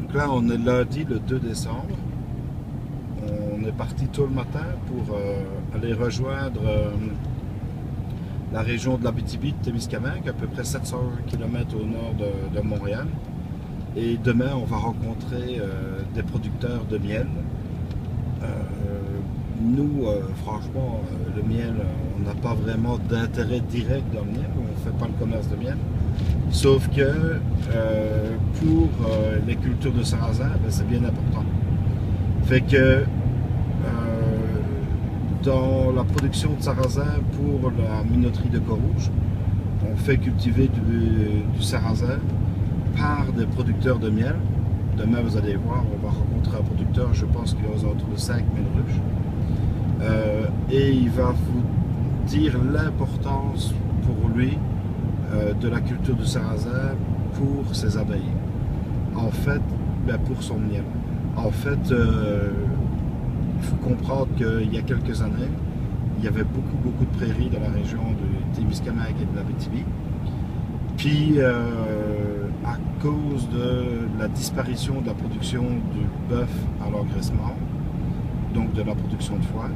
Donc là, on est lundi le 2 décembre. On est parti tôt le matin pour aller rejoindre la région de l'Abitibi-Témiscamingue, à peu près 700 km au nord de Montréal. Et demain, on va rencontrer des producteurs de miel. Nous, franchement, le miel, on n'a pas vraiment d'intérêt direct dans le miel. On ne fait pas le commerce de miel. Sauf que pour les cultures de sarrasin, ben, c'est bien important. Fait que dans la production de sarrasin pour la minoterie de Corouge, on fait cultiver du sarrasin par des producteurs de miel. Demain, vous allez voir, on va rencontrer un producteur, je pense qu'il y a aux alentours de 5000 ruches. Et il va vous dire l'importance pour lui de la culture du sarrasin pour ses abeilles. En fait, ben pour son miel. En fait, il faut comprendre qu'il y a quelques années, il y avait beaucoup de prairies dans la région de Témiscamingue et de l'Abitibi. Puis, à cause de la disparition de la production du bœuf à l'engraissement, donc de la production de foie,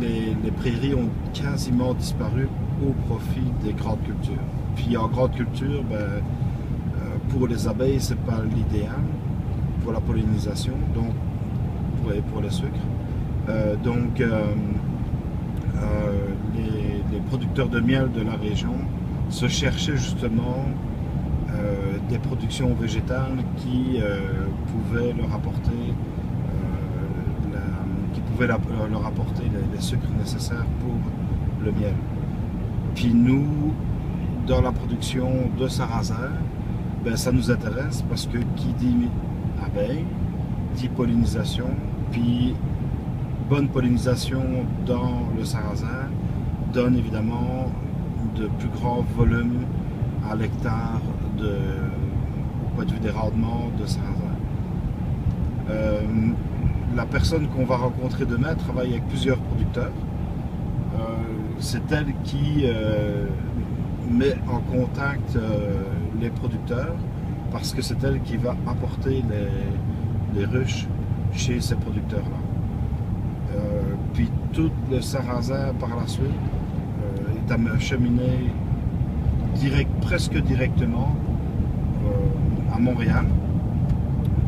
les prairies ont quasiment disparu au profit des grandes cultures. Puis en grande culture, ben, pour les abeilles, c'est pas l'idéal pour la pollinisation, donc pour le sucre. Les producteurs de miel de la région se cherchaient justement des productions végétales qui pouvaient leur apporter leur apporter les sucres nécessaires pour le miel. Puis nous, dans la production de sarrasin, ben, ça nous intéresse parce que qui dit abeille, dit pollinisation, puis bonne pollinisation dans le sarrasin donne évidemment de plus grands volumes à l'hectare au point de vue des rendements de sarrasin. La personne qu'on va rencontrer demain travaille avec plusieurs producteurs. C'est elle qui met en contact les producteurs parce que c'est elle qui va apporter les ruches chez ces producteurs-là. Puis tout le sarrasin par la suite est acheminé presque directement à Montréal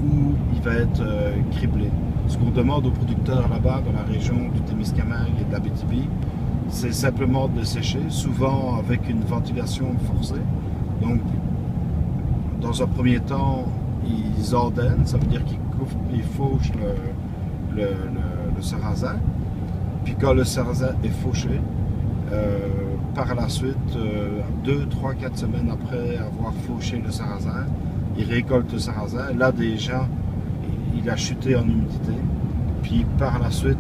où il va être criblé. Ce qu'on demande aux producteurs là-bas, dans la région du Témiscamingue et de l'Abitibi, c'est simplement de sécher, souvent avec une ventilation forcée. Donc, dans un premier temps, ils ordonnent, ça veut dire qu'ils fauchent le sarrasin. Puis quand le sarrasin est fauché, par la suite, 2, 3, 4 semaines après avoir fauché le sarrasin, ils récoltent le sarrasin. Là déjà, il a chuté en humidité, puis par la suite,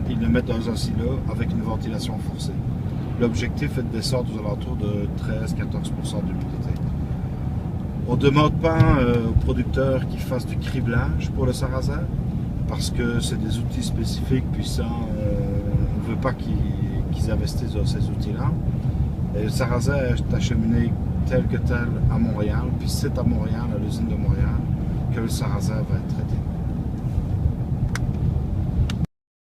ils le mettent dans un silo avec une ventilation forcée. L'objectif est de descendre aux alentours de 13-14% d'humidité. On ne demande pas aux producteurs qu'ils fassent du criblage pour le sarrasin, parce que c'est des outils spécifiques, puis ça, on ne veut pas qu'ils investissent dans ces outils-là. Et le sarrasin est acheminé tel que tel à Montréal, puis c'est à Montréal, à l'usine de Montréal, que le sarrasin va être traité.